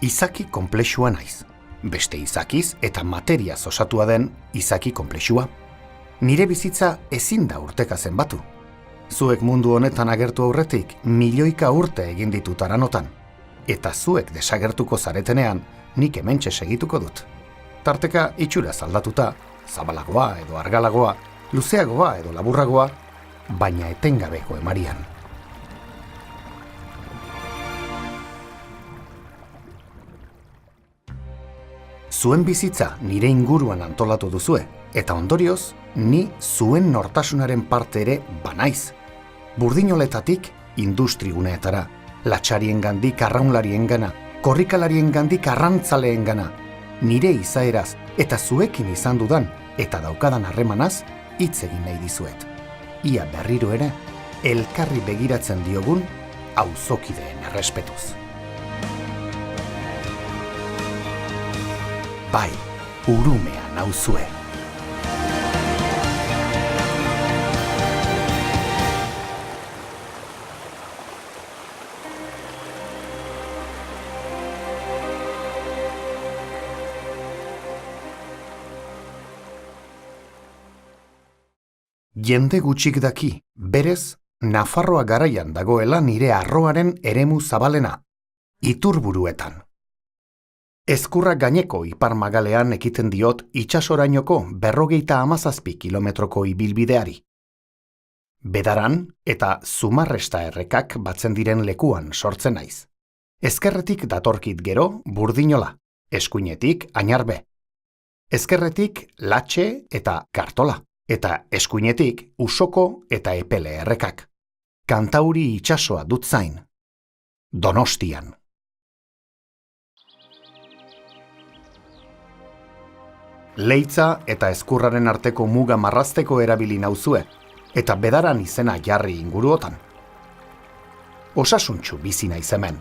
Izaki konplexua naiz. Beste izakiz eta materiaz osatua den izaki konplexua. Nire bizitza ezin da urteka zenbatu. Zuek mundu honetan agertu aurretik milioika urte egin ditut aranotan. Eta zuek desagertuko zaretenean nik hementxe segituko dut. Tarteka itxuraz aldatuta, zabalagoa edo argalagoa, luzeagoa edo laburragoa, baina etengabeko emarian. Zuen bizitza nire inguruan antolatu duzue, eta ondorioz, ni zuen nortasunaren parte ere banaiz. Burdinoletatik industriguneetara, latxarien gandik arraunlarien gana, korrikalarien gandik arrantzaleen gana, nire izaeraz eta zuekin izan dudan eta daukadan harremanaz hitz egin nahi dizuet. Ia berriro ere, elkarri begiratzen diogun auzokideen errespetuz. Bai, urumea nauzue. Jende gutxik daki, berez, Nafarroa garaian dagoela nire arroaren eremu zabalena, Iturburuetan. Ezkurra gaineko ipar magalean ekiten diot itsasorainoko 57 kilometroko ibilbideari. Bedaran eta Zumarresta errekak batzen diren lekuan sortzen naiz. Ezkerretik datorkit gero Burdinola, eskuinetik Añarbe. Ezkerretik Latxe eta Kartola, eta eskuinetik Usoko eta Epele errekak. Kantauri itsasoa dut zain. Donostian. Leitza eta ezkurraren arteko muga marrazteko erabili nauzue, eta bedaran izena jarri inguruotan. Osasuntxu bizi naiz hemen.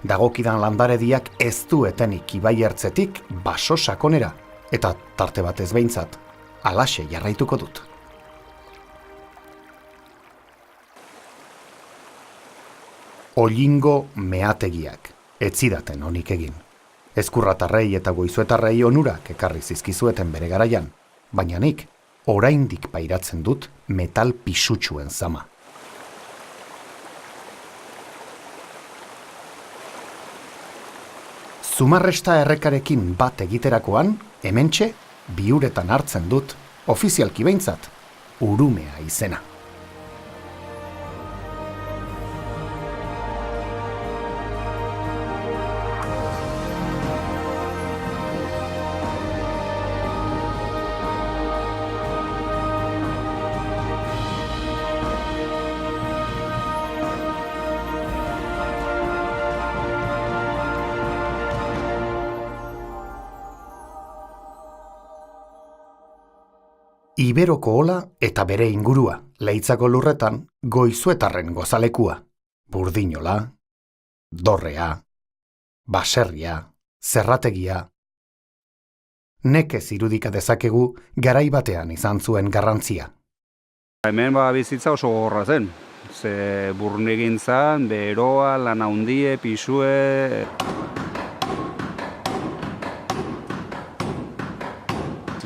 Dagokidan landarediak ez du etenik ibai ertzetik baso sakonera, eta tarte batez behintzat, halaxe jarraituko dut. Olingo meategiak, ez zidaten onik egin. Ezkurratarrei eta goizuetarrei onurak ekarri zizkizueten bere garaian, baina nik oraindik pairatzen dut metal pisutsuen zama. Zumarresta errekarekin bat egiterakoan, hementxe, biuretan hartzen dut, ofizialki behintzat, urumea izena. Iberoko ola eta bere ingurua, Leitzako lurretan, goizuetarren gozalekua. Burdinola, dorrea, baserria, zerrategia. Nekez irudika dezakegu garai batean izan zuen garrantzia. Hemen bizitza oso gogorra zen. Ze burnegintzan, beroa, lan handie, pisue...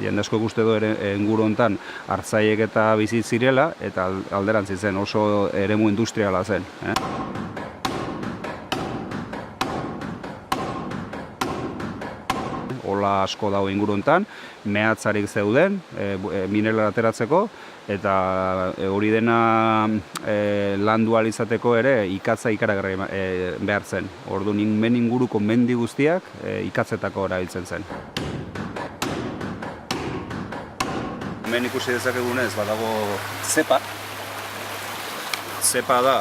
Jende asko uste du inguru hontan hartzaiek eta bizit zirela, eta alderantzi zen oso eremu industriala zen. Ola asko dago inguru hontan, mehatzarik zeuden, mineral ateratzeko, eta hori dena landu ahal izateko ere ikatza ikaragarri behar zen. Orduan men inguruko mendi guztiak ikatzetako erabiltzen zen. Hemen ikusi dezakegunez, badago zepa. Zepa da,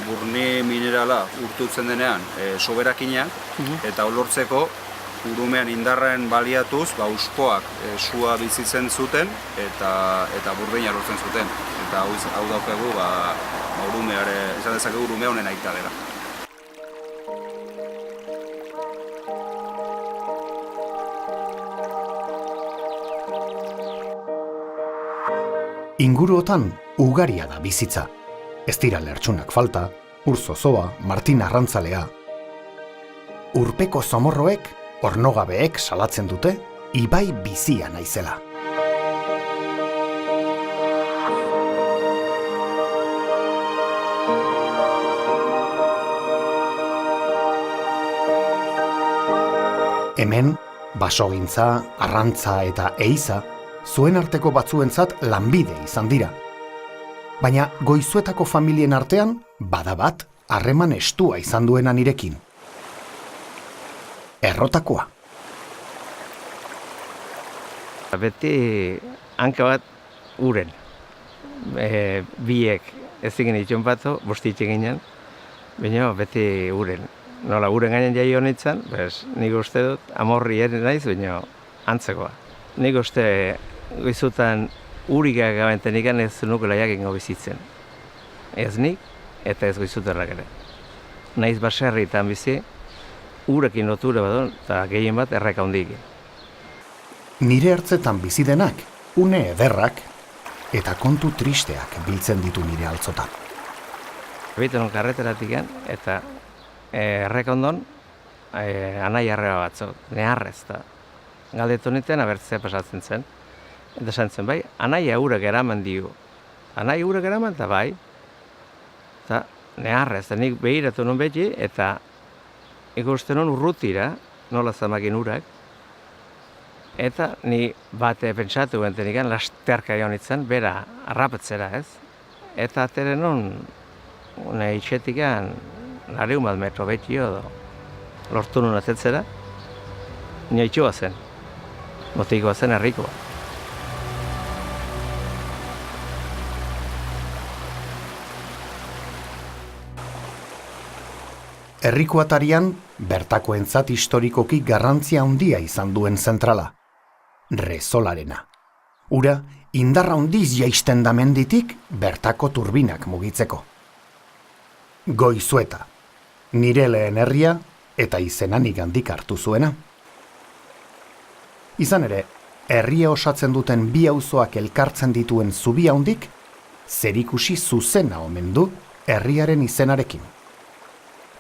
burni minerala urtutzen denean soberakina, eta olortzeko urumean indarren baliatuz, uskoak sua bizitzen zuten eta burdina lortzen zuten. Eta hau daukegu, urumeare, izan dezakegu urumea honen aita dela. Inguruotan ugaria da bizitza. Ez dira lertxunak falta, Ur Zozoa, Martin Arrantzalea. urpeko zomorroek, ornogabeek salatzen dute, ibai bizia naizela. Hemen, basogintza, arrantza eta eiza, zuen arteko batzuentzat lanbide izan dira. Baina Goizuetako familien artean, bada bat, harreman estua izan duena nirekin. Errotakoa. Beti hanka bat uren. Biek ez egin itxon batu, bostitxe ginen, baina beti uren. Nola, uren gainen jai honitzen, nik uste dut, amorri ere naiz, baina antzekoa. Nik uste Goizutan urikak gabenten ikan ez nukela jakingo bizitzen. Ez nik, eta ez Goizuterrak ere. Naiz baserritan bizi, urekin lotura badon, eta gehien bat erreka hondik. Nire hartzetan bizi denak, une ederrak eta kontu tristeak biltzen ditu nire altzotan. Biten karreteratik eta erreka ondon, anai arreba batzuk, neharrez, eta galdetu niten abertzea pasatzen zen. Eta esan zen, bai, anai eurek eraman dio. Anai eurek eraman, eta bai, eta neharrez, eta nik behiratu non beti, eta ikusten non urrutira, nola zamakin urak, eta ni bate pentsatu benten ikan, lasterka joan itzen, bera, arrapetzera ez. Eta ateren non, itxetikan, 100 metro betio, lortu nun atetzera, nioitxua zen, motikoa zen herrikoa. Herriko atarian, bertakoentzat historikoki garrantzia handia izan duen zentrala. Resolarena. Ura, indarra handiz jaisten da menditik bertako turbinak mugitzeko. Goizueta. Nire lehen herria eta izenanik handik hartu zuena. Izan ere, herria osatzen duten bi auzoak elkartzen dituen zubi handik, zerikusi zuzena omen du herriaren izenarekin.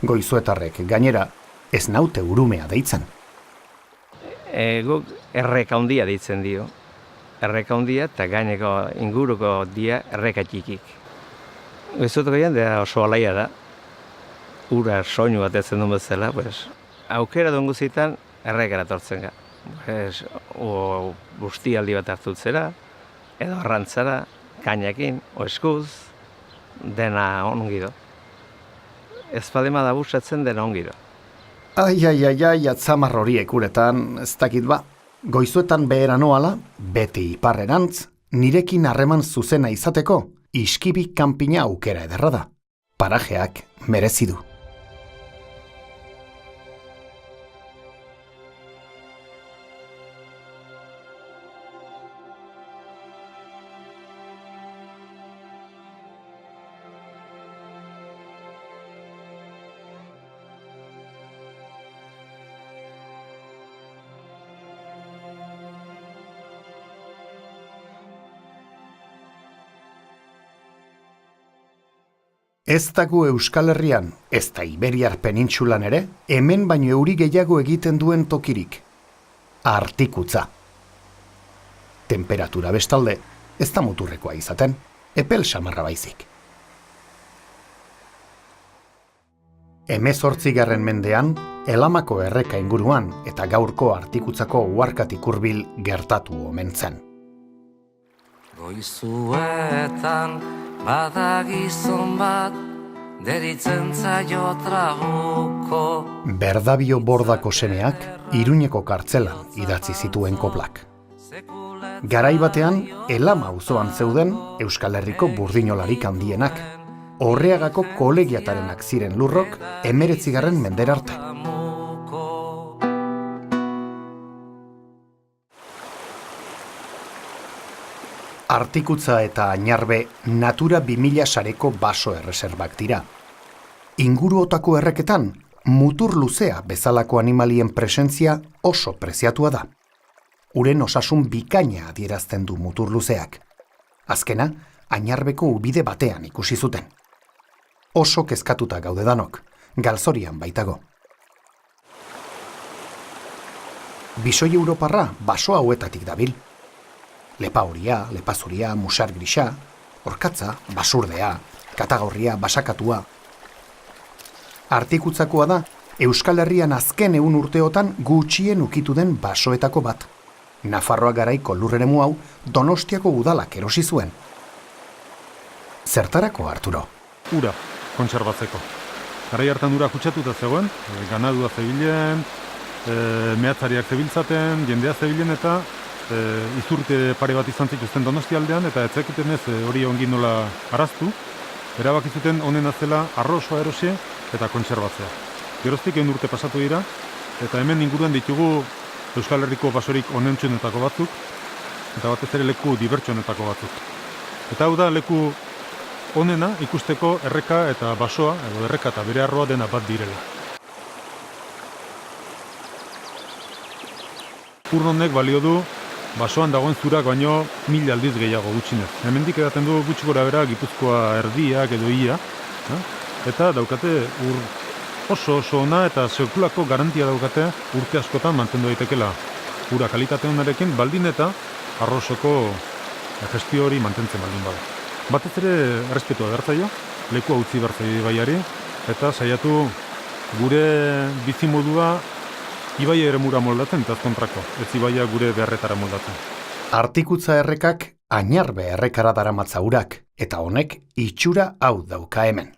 Goizuetarrek gainera ez naute urumea deitzen. Guk erreka handia deitzen dio. Erreka handia eta gaineko inguruko dia erreka txikik. Goizuetako jendea oso alaia da. Ura soinu bat etzen duen bezala, aukera duen guzitan errekara tortzen ga. Bustialdi bat hartutzera, edo arrantzara, kainakin, o eskuz, dena ongi do. Ez padema da busatzen dena ongi do. Ai, atzamar horiek uretan, ez dakit ba. Goizuetan behera noala, beti iparrerantz, nirekin harreman zuzena izateko, iskibik kanpina aukera ederra da. Parajeak merezi du. Ez dago Euskal Herrian, ez da Iberiar penintsulan ere, hemen baino euri gehiago egiten duen tokirik. Artikutza. Temperatura bestalde, ez da muturrekoa izaten, epel samarra baizik. 18. mendean, Elamako erreka inguruan eta gaurko Artikutzako uharkatik hurbil gertatu omen zen. Goizuetan bada gizon bat, deritzen zaio trabuko. Berdabio Bordako semeak Iruñeko kartzelan idatzi zituen koplak. Garai batean, Elama auzoan zeuden Euskal Herriko burdinolarik handienak. Orreagako kolegiatarenak ziren lurrok 19. mendera arte. Artikutza eta Añarbe Natura 2000 sareko baso erreserbak dira. Inguruotako erreketan, mutur luzea bezalako animalien presentzia oso preziatua da. Uren osasun bikaina adierazten du mutur luzeak. Azkena, Añarbeko ubide batean ikusi zuten. Oso kezkatuta gaude danok, galzorian baitago. Bisoi europarra baso hauetatik dabil. Lepa horia, lepa zuria, musar grisa, orkatza, basurdea, katagorria, basakatua. Artikutzakoa da, Euskal Herrian azken 100 urteotan gutxien ukitu den basoetako bat. Nafarroa garaiko lurreremu hau Donostiako udalak erosi zuen. Zertarako, Arturo? Ura, kontserbatzeko. Garai hartan ura kutsatuta zegoen, ganadua zebilen, mehatzariak zebiltzaten, jendea zebilen eta izurte pare bat izan zituzten Donosti aldean, eta etzekiten ez hori ongi nola araztu, erabaki zuten honena zela arrosoa erosi eta kontserbatzea. Geroztik 100 urte pasatu dira, eta hemen inguruan ditugu Euskal Herriko basorik onentsuenetako batzuk, eta batez ere leku dibertsuenetako batzuk. Eta hau da leku honena ikusteko erreka eta basoa, edo erreka eta bere arroa dena bat direla. Urn honek balio du basoan dagoen zurak baino 1000 aldiz gehiago gutxinez. Hemendik edaten du gutxi gora bera Gipuzkoa erdiak edo ia, eta daukate oso ona eta sekulako garantia daukate urte askotan mantendu daitekela ura kalitate onarekin baldin eta arrosoko gestio hori mantentzen baldin bada. Batez ere errespetua bertzaio, leku utzi bertzaio ibaiari, eta saiatu gure bizimodua ibaia eremura moldatzen eta kontrako, ez ibaia gure beharretara moldatzen. Artikutza errekak Añarbe errekara daramatza urak, eta honek itxura hau dauka hemen.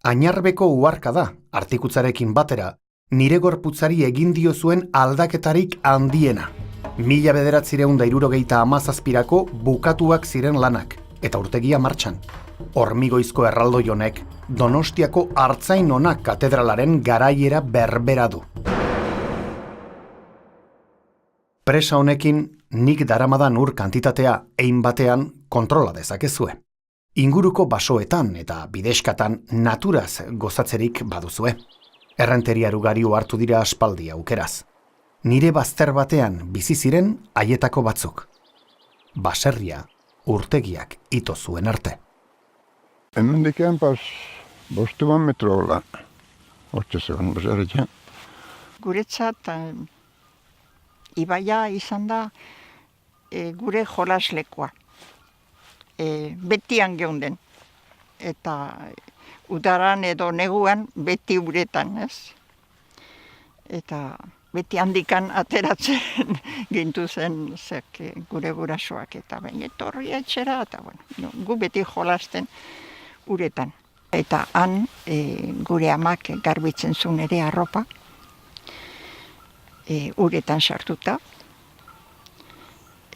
Añarbeko uharka da, artikutzarekin batera, nire gorputzari egin dio zuen aldaketarik handiena. 1977ko bukatuak ziren lanak, eta urtegia martxan. Hormigoizko erraldoi honek Donostiako Artzain Onak katedralaren garaiera berbera du. Presa honekin nik daramadan ur kantitatea ein batean kontrola dezakezue. Inguruko basoetan eta bidexkatan naturaz gozatzerik baduzue. Errenteriar ugari hartu dira aspaldi aukeraz. Nire bazter batean bizi ziren haietako batzuk. Baserria, urtegiak ito zuen arte. Hemendiken pas 5 metrola. Hortxe zegoen baserria. Guretzat ibaia izan da gure jolaslekua. Betian geunden. Eta udaran edo neguan beti uretan, ez? Eta beti handikan ateratzen gintu zen gure gurasoak eta baina etorri etxera, eta gu beti jolasten uretan. Eta han gure amak garbitzen zuen ere arropa, uretan sartuta.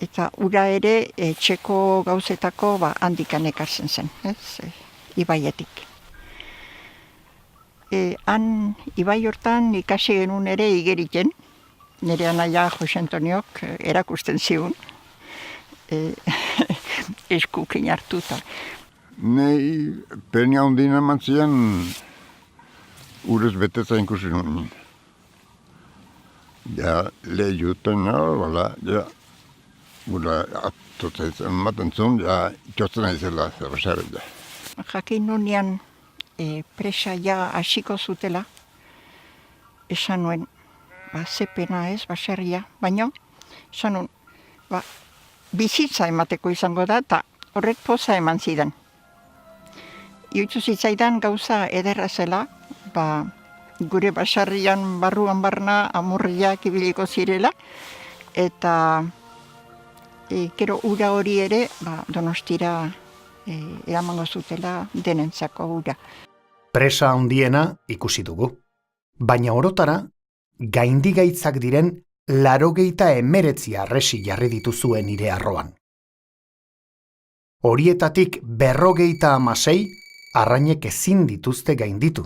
Eta ura ere etxeko gauzetako handikan ekartzen zen, ez? Ibaietik. Han ibai hortan ikasi genuen ere igeriken, nire anaia Jose Antoniok erakusten zigun, eskukin hartuta. Nei penia hundina mantzian urez betetza ikusi nuen. Ja lehuten, ja gura atotzen maten zuen, ja itxotzen aizela zerbaserria. Jakin nunian presa ja hasiko zutela, esan nuen, ze pena ez, baserria, baina, esan nuen, bizitza emateko izango da, eta horrek poza eman zidan. Iutzu zitzaidan gauza ederra zela, gure baserrian barruan barna amurriak ibiliko zirela, eta gero ura hori ere Donostira eramango zutela denentzako ura. Presa handiena ikusi dugu, baina orotara gaindigaitzak diren 89 harresi jarri dituzuen nire arroan. Horietatik 56 arrainek ezin dituzte gainditu.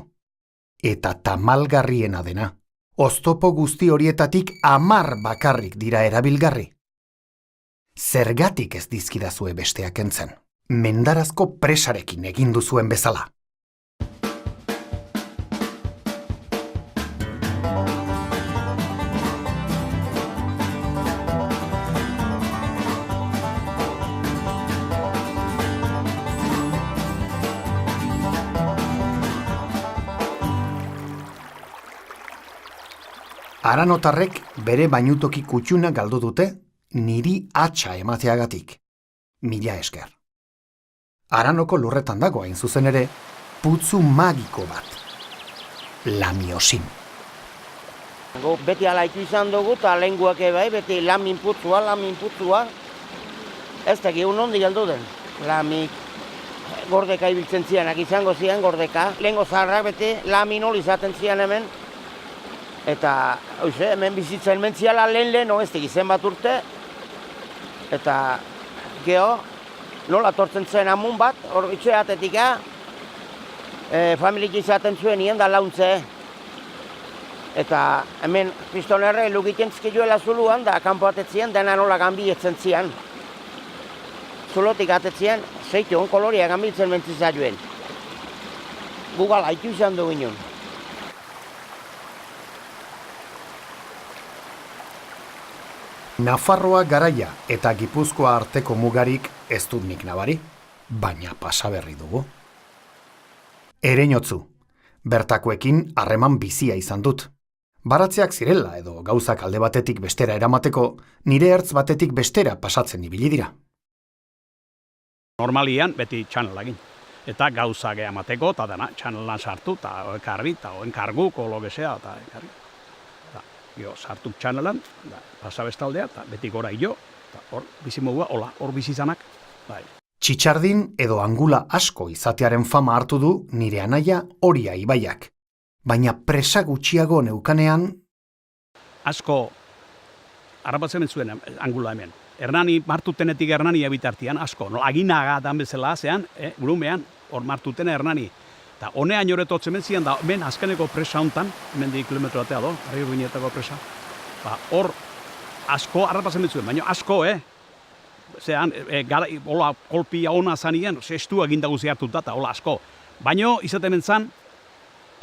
Eta tamalgarriena dena, oztopo guzti horietatik 10 bakarrik dira erabilgarri. Zergatik ez dizkidazue besteak entzen? Mendarazko presarekin egin duzuen bezala. Aranotarrek bere bainutoki kutxuna galdu dute niri atxa emateagatik. Mila esker. Aranoko lurretan dago hain zuzen ere, putzu magiko bat. Lamiosin. Beti alaitu izan dugu, eta lehenguak bai, beti lamin putzua. Ez teki, nondi galdu den. Lamik, gordeka ibiltzen zianak izango zian, gordeka. Lehengo zaharrak beti lamin hori izaten zian hemen. Eta, hemen bizitzen mentziala lehen, ez teki zenbat urte. Eta, geho, nola tortzen zen amun bat, hor itxeatetik, familik izaten zuen hien da launtze. Eta hemen pistonerre lugiten zkiluela zuluan, da kanpo atetzien, dena nola gambietzen zian. Zulotik atetzien, zeitu koloria gambiltzen mentzizatuen. Gugal haitu izan du ginen. Nafarroa garaia eta Gipuzkoa arteko mugarik ez dut nik nabari, baina pasaberri dugu. Ereñotzu, bertakoekin harreman bizia izan dut. Baratzeak zirela edo gauzak alde batetik bestera eramateko, nire ertz batetik bestera pasatzen ibili dira. Normalian beti txanelagin. Eta gauzak emateko, eta dena txanelan sartu, eta ekarri, eta enkarguk, ologesea, eta ekarri. Jo, sartu txanelan, pasabestaldea, eta beti gora jo, eta hor bizimogua, hor bizizanak. Txitxardin edo angula asko izatearen fama hartu du nire anaia Oria ibaiak. Baina presa gutxiago neukanean... Asko, harrapatzen zuen angula hemen. Hernani, martutenetik Hernani bitartian, asko. No, aginaga dan bezala, zean, gurumean, hor martuten Hernani. Eta honean joretotzen zian, da hemen azkeneko presa hontan, hemen di kilometro batea do, Arri Urbiñetako presa. Hor, asko harrapatzen zuen, baina asko, zean, hola, kolpia ona zanien, zestu eginda guzi hartuta, eta hola, asko. Baina, izaten zan,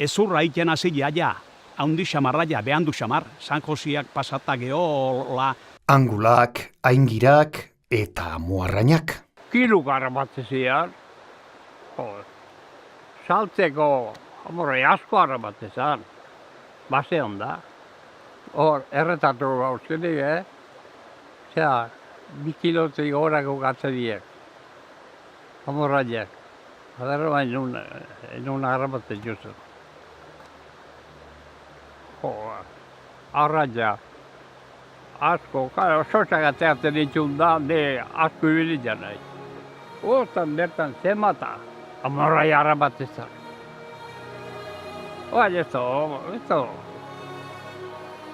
ezurra iten hasi jaia, haundi xamarra ja, behandu xamar, San Josiak pasata gehola. Angulak, aingirak eta muarrainak. Kilu garramatze zian, saltzeko, asko garramatze zan, base onda. Hor, erretatu gauzkenik, zera, 2 kilotik horako gatze diek, amorraiak. Adarra bain nun garramatzen juzu. Arraia, asko, sosak ateatzen ditun da, asko ibilitzen nahi. Hortan bertan zemata, amorraia harrapatzen zan. Ez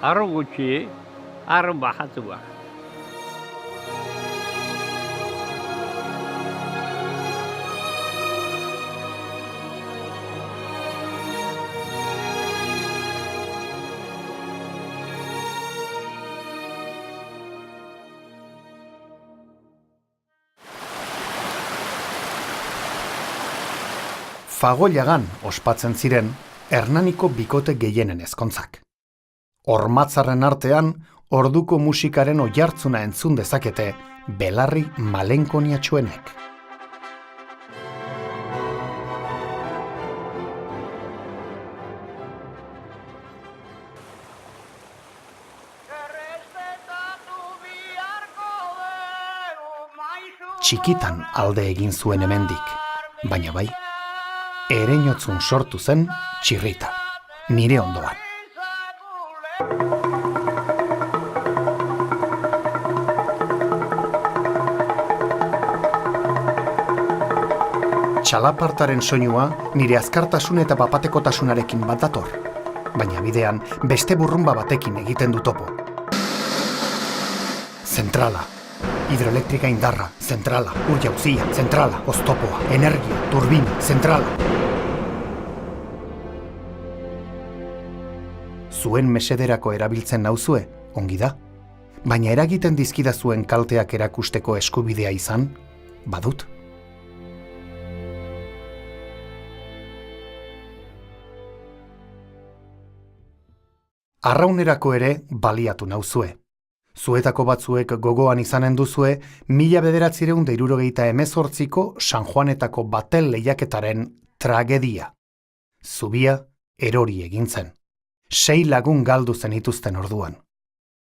arrun gutxi, arrun bajatua. Fagoilagan ospatzen ziren Hernaniko bikote gehienen ezkontzak. Hormatzarren artean, orduko musikaren oihartzuna entzun dezakete belarri malenkoniatsuenek. Txikitan alde egin zuen hemendik, baina bai, Ereñotzun sortu zen txirrita, nire ondoan. Txalapartaren soinua nire azkartasun eta papatekotasunarekin bat dator, baina bidean beste burrumba batekin egiten du topo. Zentrala, hidroelektrika indarra, zentrala, ur jauzia, zentrala, oztopoa, energia, turbina, zentrala. Zuen mesederako erabiltzen nauzue, ongi da, baina eragiten dizkidazuen kalteak erakusteko eskubidea izan, badut. Arraunerako ere baliatu nauzue. Zuetako batzuek gogoan izanen duzue 1978ko San Juanetako batel lehiaketaren tragedia. Zubia erori egin zen. 6 lagun galdu zenituzten orduan.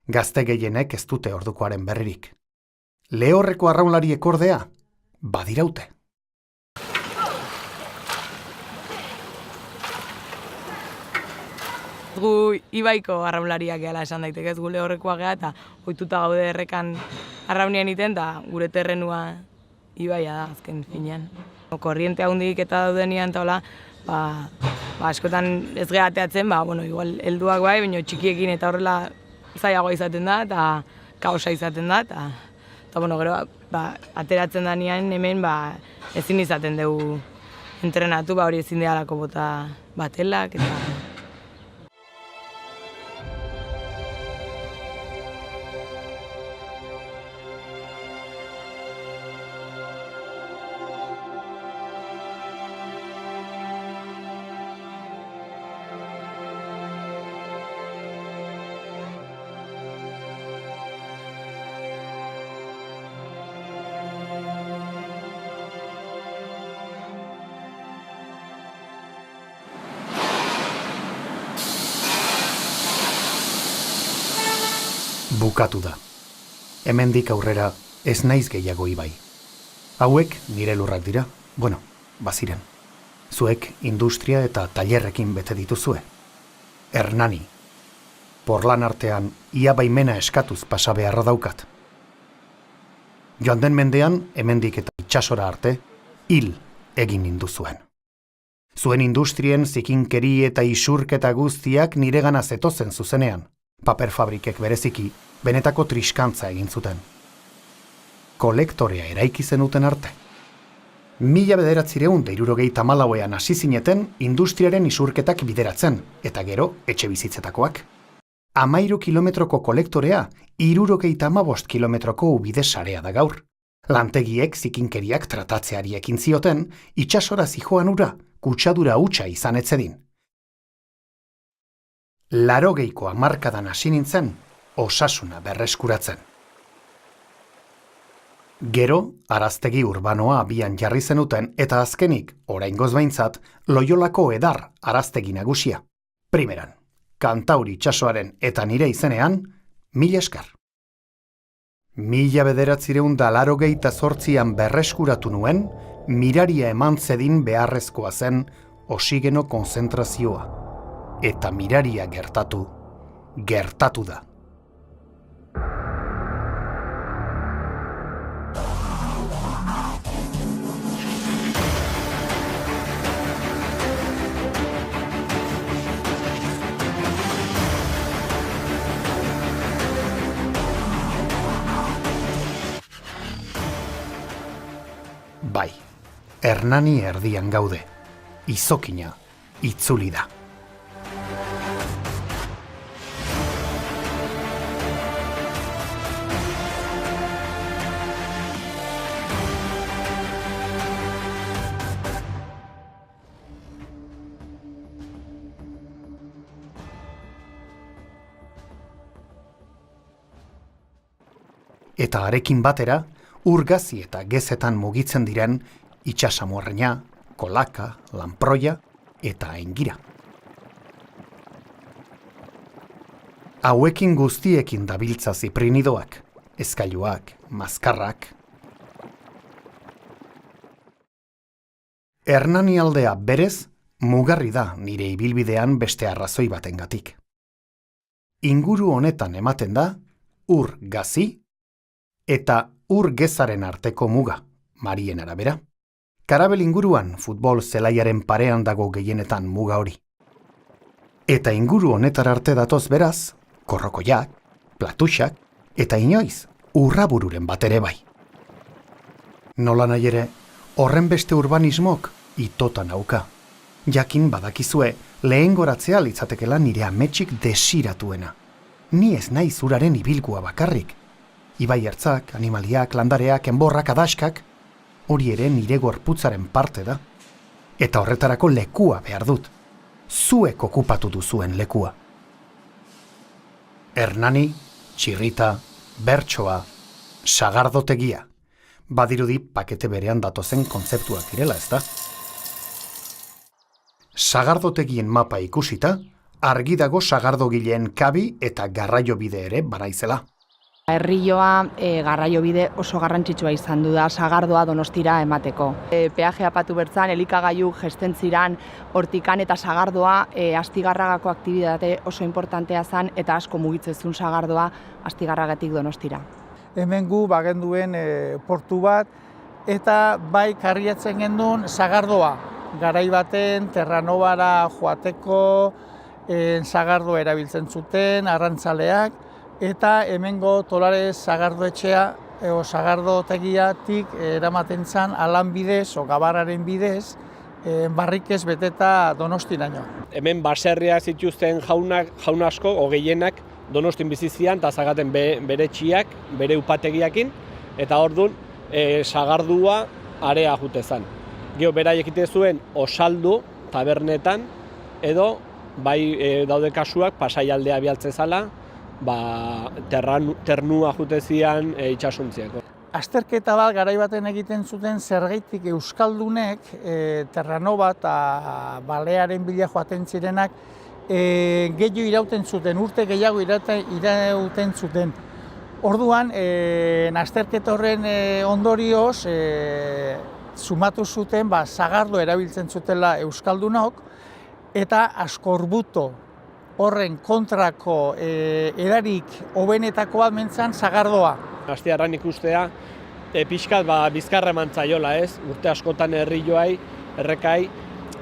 Gazte gehienek ez dute ordukoaren berririk. Lehorreko arraunlariek ordea, badiraute. Gu ibaiko arraunlariak gehala esan daiteke, ez gu lehorrekoa geha eta ohituta gaude errekan arraunien iten eta gure terrenua ibaia da azken finean. Korriente handik eta daudenian eta hola, askotan ez geha ateatzen, igual helduak bai, baina txikiekin eta horrela zailagoa izaten da eta kaosa izaten da eta gero ateratzen danean hemen ezin izaten dugu entrenatu, hori ezin dealako bota batelak eta... Bukatu da. Hemendik aurrera ez naiz gehiago ibai. Hauek nire lurrak dira, baziren. Zuek industria eta tailerrekin bete dituzue. Hernani. Porlan artean ia baimena eskatuz pasa beharra daukat. Joan den mendean, hemendik eta itsasora arte, hil egin induzuen. Zuen industrien zikinkeri eta isurketa guztiak niregana zetozen zuzenean. Paper fabrikek bereziki, benetako triskantza egin zuten. Kolektorea eraiki zenuten arte. 1974ean hasi zineten industriaren isurketak bideratzen, eta gero etxe bizitzetakoak. 13 kilometroko kolektorea, 75 kilometroko ubide sarea da gaur. Lantegiek zikinkeriak tratatzeari ekin zioten, itsasora zijoan ura, kutsadura hutsa izan etzedin. 80ko hamarkadan hasi nintzen, osasuna berreskuratzen. Gero, araztegi urbanoa abian jarri zenuten eta azkenik, oraingoz behintzat, Loiolako Edar araztegi nagusia. Primeran, Kantauri itsasoaren eta nire izenean, 1000 esker. 1988an berreskuratu nuen, miraria eman zedin beharrezkoa zen oxigeno konzentrazioa. Eta miraria gertatu da. Bai, Hernani erdian gaude, izokina itzuli da. Eta harekin batera, urgazi eta gezetan mugitzen diren itsasamorreina, kolaka, lanproia eta aingira. Hauekin guztiekin dabiltza ziprinidoak, ezkailuak, mazkarrak. Hernani aldea berez, mugarri da nire ibilbidean beste arrazoi batengatik. Inguru honetan ematen da, ur gazi eta ur gezaren arteko muga, marien arabera. Karabel inguruan futbol zelaiaren parean dago gehienetan muga hori. Eta inguru honetara arte datoz beraz, korrokoiak, platuxak eta inoiz urrabururen bat ere bai. Nola nahi ere, horren beste urbanismok itota nauka. Jakin badakizue, lehen goratzea litzatekela nire ametsik desiratuena. Ni ez naiz uraren ibilgua bakarrik. Ibai ertzak, animaliak, landareak, enborrak, adaskak, hori ere nire gorputzaren parte da. Eta horretarako lekua behar dut. Zuek okupatu duzuen lekua. Hernani, txirrita, bertsoa, sagardotegia. Badirudi pakete berean datozen kontzeptuak direla, ezta? Sagardotegien mapa ikusita, argi dago sagardogileen kabi eta garraiobide ere banaizela. Herrioa garraiobide oso garrantzitsua izan du da sagardoa Donostira emateko. Peajea patu bertzan, elikagailu gesten ziran hortikan eta sagardoa Astigarragako aktibitate oso importantea zen eta asko mugitzezun sagardoa Astigarragatik Donostira. Hemen gu bagenduen portu bat eta bai karriatzen gendun sagardoa. Garai baten Terranobara joateko sagardoa erabiltzen zuten, arrantzaleak, eta hemengo Tolares sagardoetxea o sagardotegiatik eramaten zan alan bidez o gabarraren bidez barrikez beteta Donostiraino. Hemen baserriak zituzten jaun asko o gehienak Donostin bizi zian eta zagaten bere txiak, bere upategiakin eta ordun sagardua area jute zan. Gero beraiek egiten zuen osaldu tabernetan edo bai daude kasuak pasaialdea bialtze zala, ternua jute zian itxasuntziako. Azterketa bat garai baten egiten zuten zergaitik euskaldunek Terranova eta Balearen bila joaten zirenak gehiago irauten zuten, urte gehiago irauten zuten. Orduan, azterketa horren ondorioz sumatu zuten sagardo erabiltzen zutela euskaldunok eta askorbuto horren kontrako erarik hobenetakoa mentzan sagardoa. Astigarran ikustea, pixkat bizkarra eman zaiola, ez? Urte askotan herrioai, errekai,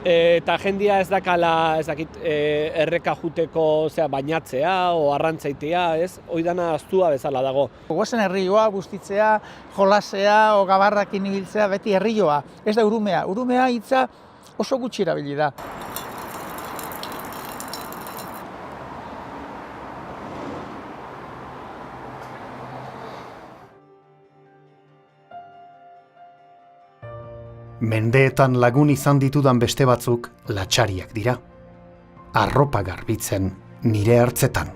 eta jendia ez dakala, erreka juteko bainatzea o arrantzaitea, ez? Hoi dana aztua bezala dago. Goazen herrioa, bustitzea, jolasea o gabarrakin ibiltzea, beti herrioa. Ez da urumea. Urumea hitza oso gutxi erabili da. Mendeetan lagun izan ditudan beste batzuk latxariak dira. Arropa garbitzen nire hartzetan.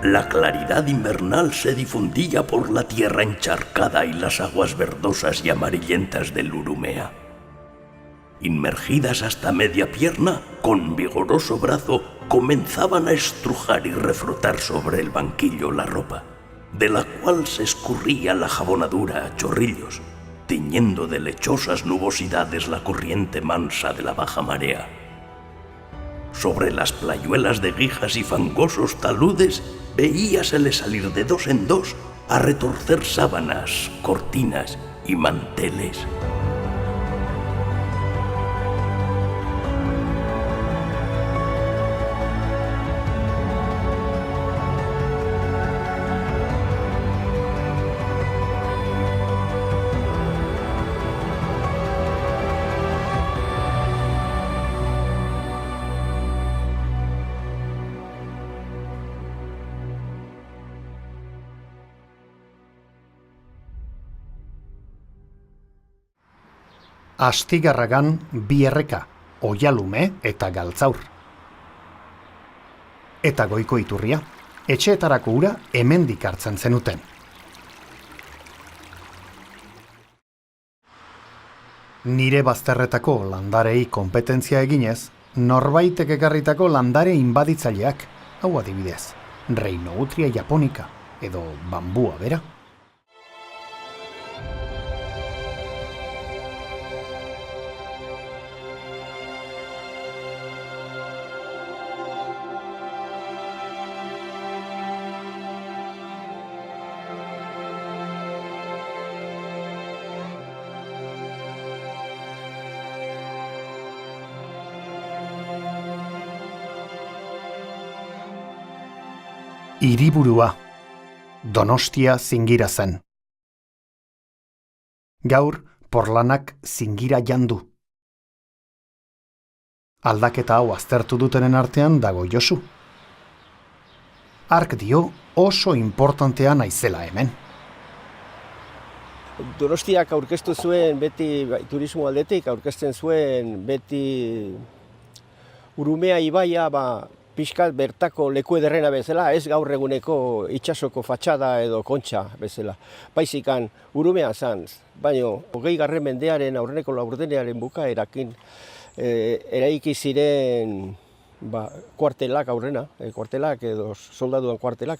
La claridad invernal se difundía por la tierra encharcada y las aguas verdosas y amarillentas del Urumea. Inmergidas hasta media pierna, con vigoroso brazo, comenzaban a estrujar y refrotar sobre el banquillo la ropa, de la cual se escurría la jabonadura a chorrillos, tiñendo de lechosas nubosidades la corriente mansa de la baja marea. Sobre las playuelas de guijas y fangosos taludes veíasele salir de dos en dos a retorcer sábanas, cortinas y manteles. Astigarragan bi erreka, Oialume eta Galtzaur. Eta goiko iturria, etxeetarako ura hemendik hartzen zenuten. Nire bazterretako landarei konpetentzia eginez, norbaitek ekarritako landare inbaditzaileak, hau adibidez, Rhinoutria japonica edo bambua bera. Hiriburua, Donostia zingira zen. Gaur, porlanak zingira jandu. Aldaketa hau aztertu dutenen artean dago Josu. Hark dio oso importantea naizela hemen. Donostiak aurkeztu zuen beti, turismo aldetik, aurkezten zuen beti Urumea ibaia pixkat bertako leku ederrena bezala, ez gaur eguneko itsasoko fatxada edo kontxa bezala. Baizikan Urumea zan, baina 20. mendearen aurreneko laurdenearen bukaerakin eraiki ziren kuartelak aurrena, kuartelak edo soldaduen kuartelak,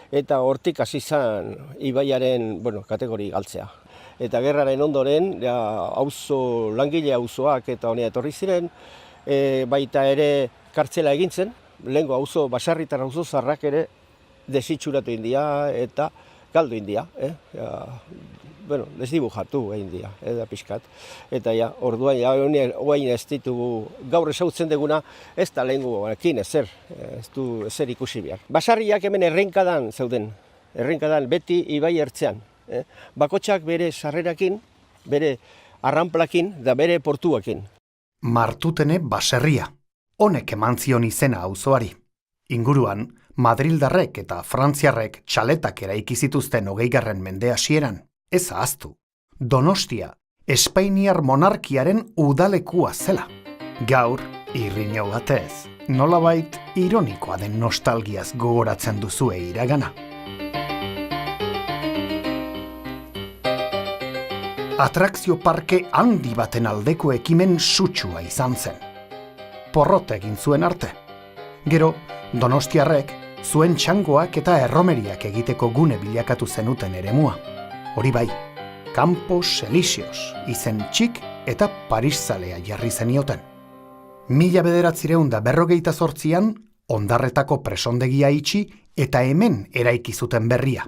eta hortik hasi zen ibaiaren kategori galtzea. Eta gerraren ondoren, langile auzoak eta honea etorri ziren, baita ere kartzela egin zen, lehengo auzo basarritar auzo zarrak ere desitxuratu india eta galdu india. Desdibujatu egin dira, da pixkat. Eta orduan, oain ez ditugu gaur esautzen duguna, ez da lehengo ekin ezer, ez du ezer ikusi behar. Basarriak hemen errenkadan zeuden, errenkadan beti ibai ertzean. Bakotxak bere sarrerakin, bere arranplakin da bere portuakin. Martutene baserria, honek eman zion izena auzoari. Inguruan, Madrildarrek eta Frantziarrek txaletak eraiki zituzten 20. mende hasieran. Ez ahaztu, Donostia, Espainiar monarkiaren udalekua zela. Gaur, irriño batez, nolabait ironikoa den nostalgiaz gogoratzen duzue iragana. Atrakzio parke handi baten aldeko ekimen sutsua izan zen. Porrot egin zuen arte. Gero, Donostiarrek zuen txangoak eta erromeriak egiteko gune bilakatu zenuten eremua. Hori bai, Campos Elíseos izen txik eta Pariszalea jarri zenioten. 1948an Ondarretako presondegia itxi eta hemen eraiki zuten berria.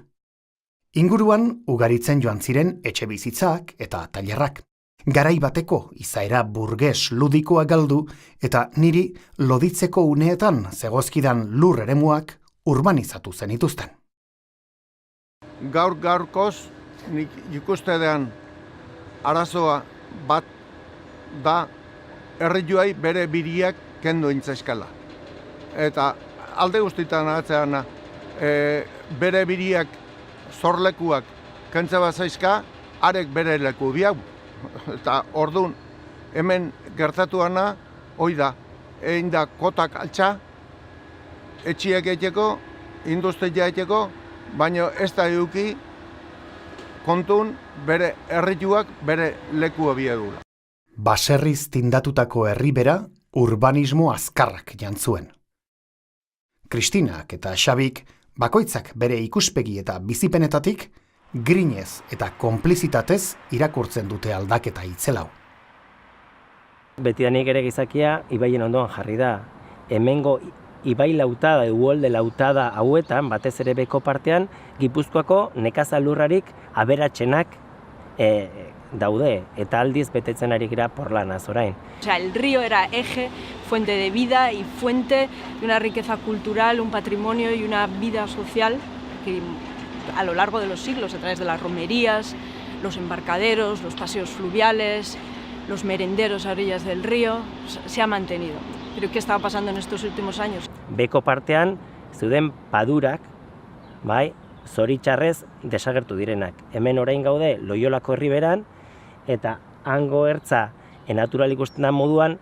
Inguruan ugaritzen joan ziren etxebizitzak eta tailerrak. Garai bateko izaera burges ludikoa galdu eta niri loditzeko uneetan zegozkidan lur eremuak urbanizatu zenituzten. Gaurkoz nik ikustean arazoa bat da herrioai bere biriak kendu intzeskala. Eta alde guztietan atzeana bere biriak zorlekuak kentze bazaizka, arek bere leku biau. Eta orduan hemen gertatuana hoi da, egin da kotak altxa, etxiek egiteko, industria egiteko, baina ez da eduki kontun bere herrituak bere lekua biedula. Baserriz tindatutako herribera urbanismo azkarrak jantzuen. Kristinak eta Xabik bakoitzak bere ikuspegi eta bizipenetatik grinez eta konplizitatez irakurtzen dute aldaketa itzelau. Betidanik ere gizakia ibaien ondoan jarri da. Hemengo ibai lautada, uholde lautada hauetan, batez ere beko partean, Gipuzkoako nekazal lurrarik aberatsenak daude, eta aldiz betetzen ari gira porlanaz orain. El río era eje, fuente de vida y fuente de una riqueza cultural, un patrimonio y una vida social que a lo largo de los siglos, a través de las romerías, los embarcaderos, los paseos fluviales, los merenderos a orillas del río, se ha mantenido. Pero ¿qué estaba pasando en estos últimos años? Beko partean zeuden padurak, bai, zoritxarrez desagertu direnak. Hemen orain gaude Loiolako herriberan, eta hango ertza natural ikusten da moduan,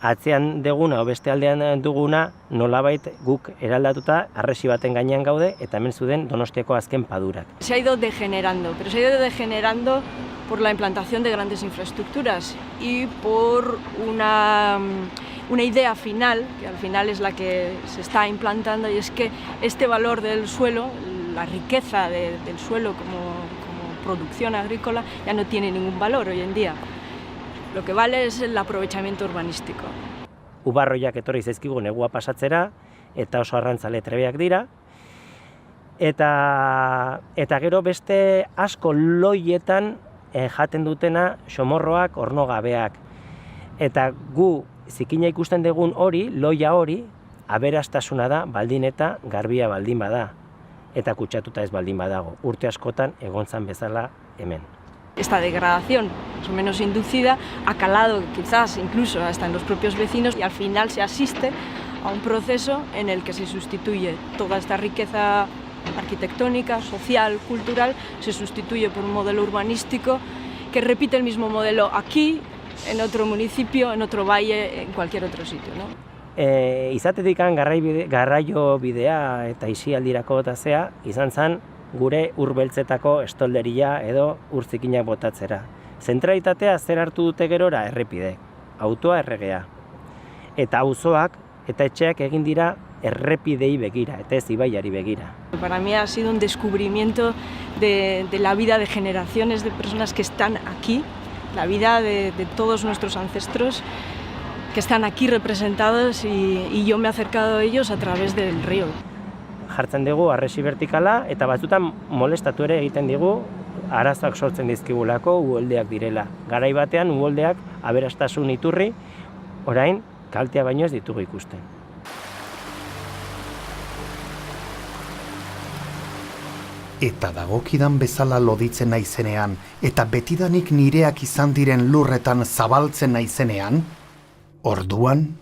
atzean deguna, beste aldean duguna, nolabait guk eraldatuta harresi baten gainean gaude, eta hemen zuden Donostiako azken padurak. Se ha ido degenerando, pero se ha ido degenerando por la implantación de grandes infraestructuras y por una idea final, que al final es la que se está implantando, y es que este valor del suelo, la riqueza del suelo como producción agrícola, ya no tiene ningún valor hoy en día. Lo que vale es el aprovechamiento urbanístico. Ubarroiak etorri zaizkigu negua pasatzera, eta oso arrantzale trebeak dira. Eta gero beste asko loietan jaten dutena xomorroak, ornogabeak. Eta gu zikina ikusten dugun hori, loia hori, aberastasuna da baldin eta garbia baldin bada. Eta kutsatuta ez baldin badago. Urte askotan egontzan bezala hemen. Esta degradación, más o menos inducida, ha calado quizás incluso hasta en los propios vecinos y al final se asiste a un proceso en el que se sustituye toda esta riqueza arquitectónica, social, cultural, se sustituye por un modelo urbanístico que repite el mismo modelo aquí, en otro municipio, en otro valle, en cualquier otro sitio, ¿no? Izatetik garraio bidea eta isialdirako botazea izan zen gure urbeltzetako estolderia edo urzikinak botatzera. Zentralitatea zer hartu dute gerora errepide, autoa erregea. Eta auzoak eta etxeak egin dira errepidei begira, eta ez ibaiari begira. Para mí ha sido un descubrimiento de la vida de generaciones de personas que están aquí, la vida de todos nuestros ancestros que están aquí representados y yo me he acercado a ellos a través del río. Jartzen dugu harresi vertikala eta batzutan molestatu ere egiten digu arazoak sortzen dizkigulako uholdeak direla. Garai batean uholdeak aberastasun iturri, orain kaltea baino ez ditugu ikusten. Eta dagokidan bezala loditzen naizenean, eta betidanik nireak izan diren lurretan zabaltzen naizenean, orduan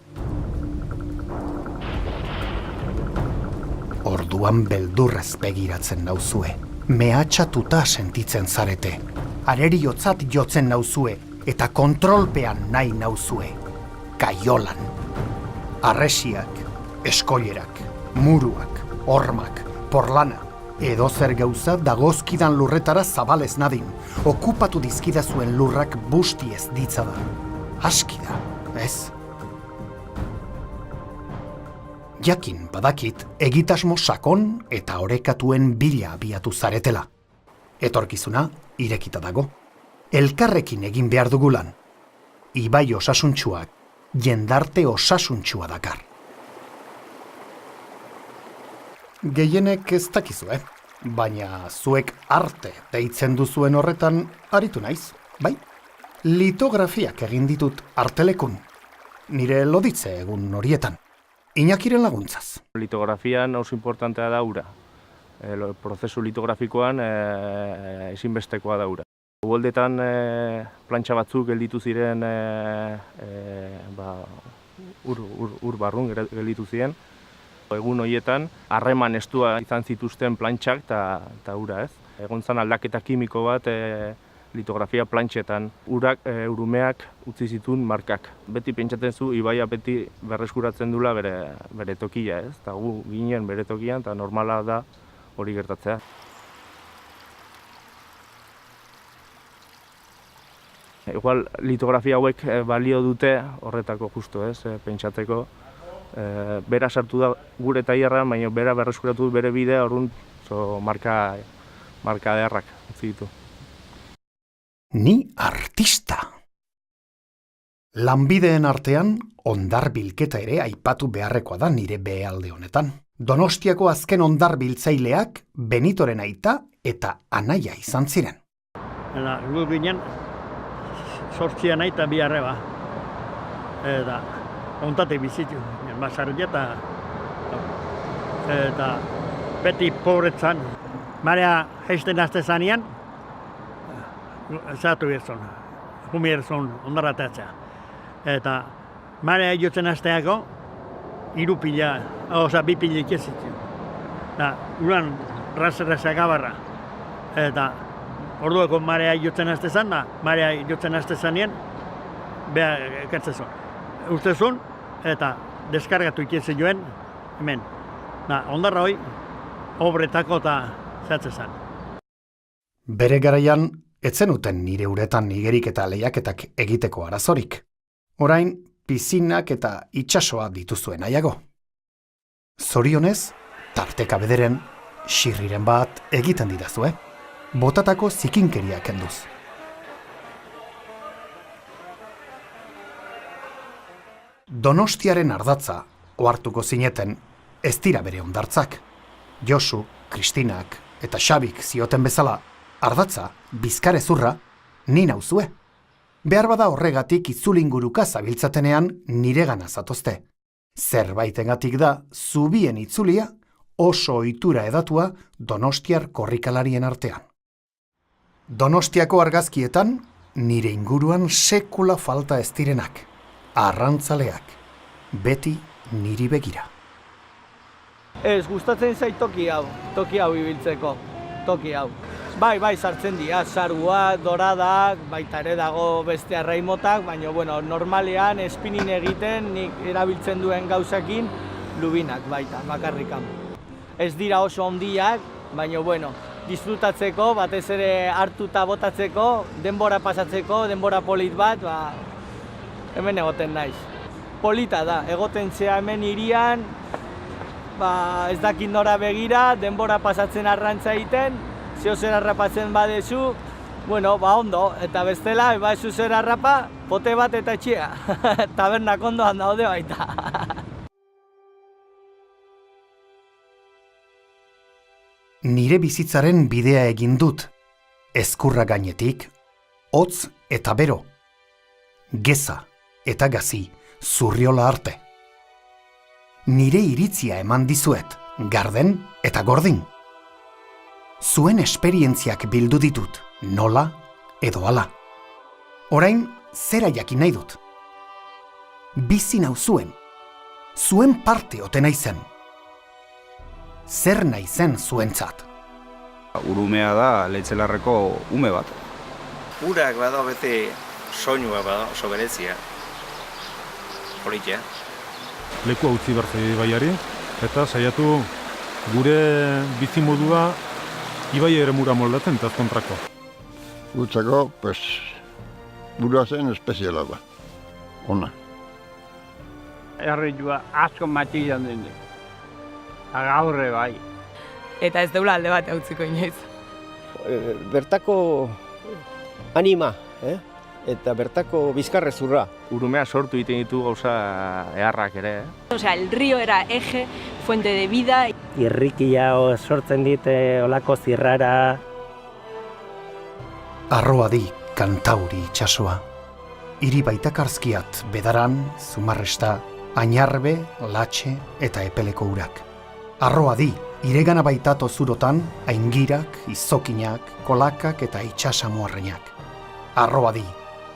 beldurrez begiratzen nauzue. Mehatxatuta sentitzen zarete. Areriotzat jotzen nauzue, eta kontrolpean nahi nauzue. Kaiolan. Arresiak, eskoilerak, muruak, hormak, porlana, edozer gauza dagozkidan lurretara zabalez nadin, okupatu dizkidazuen lurrak busti ez ditzada. Aski da, ez? Jakin badakit egitasmo sakon eta orekatuen bila abiatu zaretela. Etorkizuna irekita dago. Elkarrekin egin behar dugulan. Ibai osasuntsuak jendarte osasuntsua dakar. Gehienek ez dakizue, baina zuek arte deitzen duzuen horretan aritu naiz, bai? Litografiak egin ditut artelekun, nire loditze egun horietan. Iñakiren laguntzaz. Litografian oso importantea da ura. Prozesu litografikoan ezinbestekoa da ura. Uholdetan plantxa batzuk gelditu ziren ur barrun gelditu ziren. Egun horietan harreman estua izan zituzten plantxak eta ura, ez? Egon zan aldaketa kimiko bat litografia plantxetan. Urumeak utzi zituen markak. Beti pentsatzen zu, ibaia beti berreskuratzen dula bere tokia, ez? Eta gu ginen bere tokian, eta normala da hori gertatzea. Igual litografia hauek balio dute horretako justu, ez? Pentsatzeko. Bera sartu da gure tailerran, baina bera berreskuratu bere bidea, orduan marka ederrak utzi ditu. Ni artista. Lanbideen artean, ondar bilketa ere aipatu beharrekoa da nire behealde honetan. Donostiako azken ondar biltzaileak Benitoren aita eta anaia izan ziren. Gu ginen, 8 anai eta 2 arreba. Eta ontatek bizitu, basarria eta beti pobretzan. Marea jaisten azte zanean, zatu berzon, jumi erzon ondarratatza. Eta marea jotzen azteako, 2 pila ikezitzen. Uran raza gabarra. Eta orduako marea jotzen azte zan da, marea jotzen azte zanean, beha ekartzezon. Ustezun, eta deskargatu ikezen joen, hemen. Ondarra hoi, obretako eta zatzezan. Bere garaian, etzenuten nire uretan igerik eta lehiaketak egiteko arazorik. Orain, pizinak eta itsasoa dituzuen nahiago. Zorionez, tarteka bederen, xirriren bat egiten didazue. Botatako zikinkeria kenduz. Donostiaren ardatza, ohartuko zineten, ez dira bere hondartzak. Josu, Kristinak eta Xabik zioten bezala, ardatza, bizkarezurra, ni nauzue. Behar bada horregatik itzulinguruka zabiltzatenean niregana zatozte. Zerbaitengatik da, zubien itzulia oso ohitura edatua donostiar korrikalarien artean. Donostiako argazkietan, nire inguruan sekula falta ez direnak. Arrantzaleak, beti niri begira. Ez, gustatzen zait toki hau ibiltzeko, toki hau. Bai, sartzen dira, sargua, doradak, baita ere dago beste arraimotak, baina, bueno, normalean espinin egiten nik erabiltzen duen gauzakin lubinak baita, bakarrikan. Ez dira oso handiak, baina, bueno, disfrutatzeko, batez ere hartuta botatzeko, denbora pasatzeko, denbora polit bat, hemen egoten naiz. Polita da, egoten zea hemen hirian, ez dakit nora begira, denbora pasatzen arrantza egiten, zeo zer harrapatzen badezu, bueno, ondo, eta bestela, ezu zer harrapa, pote bat eta etxea. Tabernak ondoan daude baita. Nire bizitzaren bidea egin dut, ezkurra gainetik, hotz eta bero, geza eta gazi, zurriola arte. Nire iritzia eman dizuet, garden eta gordin. Zuen esperientziak bildu ditut, nola edo hala. Orain, zera jakin nahi dut. Bizi nauzuen, zuen parte ote naizen. Zer naizen zuentzat? Urumea da Leitzelarreko ume bat. Urak bada bete soinua bada, oso berezia. Politia. Leku utzi bertzei baiari, eta saiatu gure bizimodua ibai eremura moldatzen eta kontrako. Gutzako, burua zen espeziala da. Ona. Herritua asko matxillan dende. Gaurre bai. Eta ez deula alde bat hautziko inoiz. Bertako anima, eta bertako bizkarrezurra. Urumea sortu egiten ditu gauza eharrak ere. O sea, el río era eje, fuente de vida. Irrikia sortzen dite olako zirrara. Arroadi, Kantauri itsasoa. Hiri baitakarzkiat Bedaran, Zumarresta, Añarbe, Latxe eta Epeleko urak. Arroadi, iregana baitato zurotan, aingirak, izokinak, kolakak eta itsasamuarreinak. Arroadi,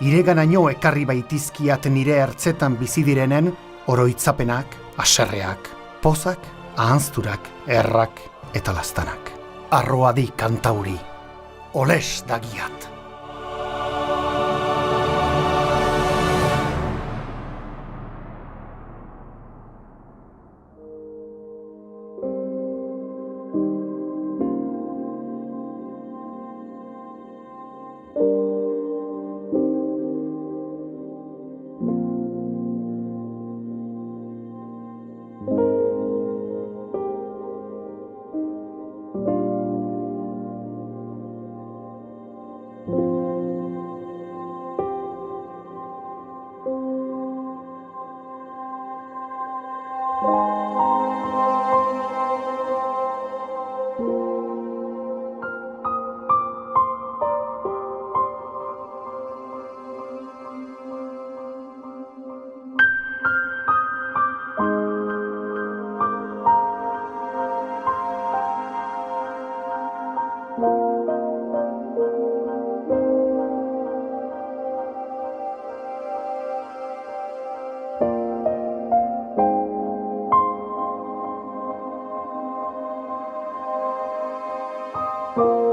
ireganaino ekarri baitizkiat nire ertzetan bizi direnen oroitzapenak, haserreak, pozak, ahanzturak, errak eta lastanak. Arroadi Kantauri, oles dagiat. Thank you.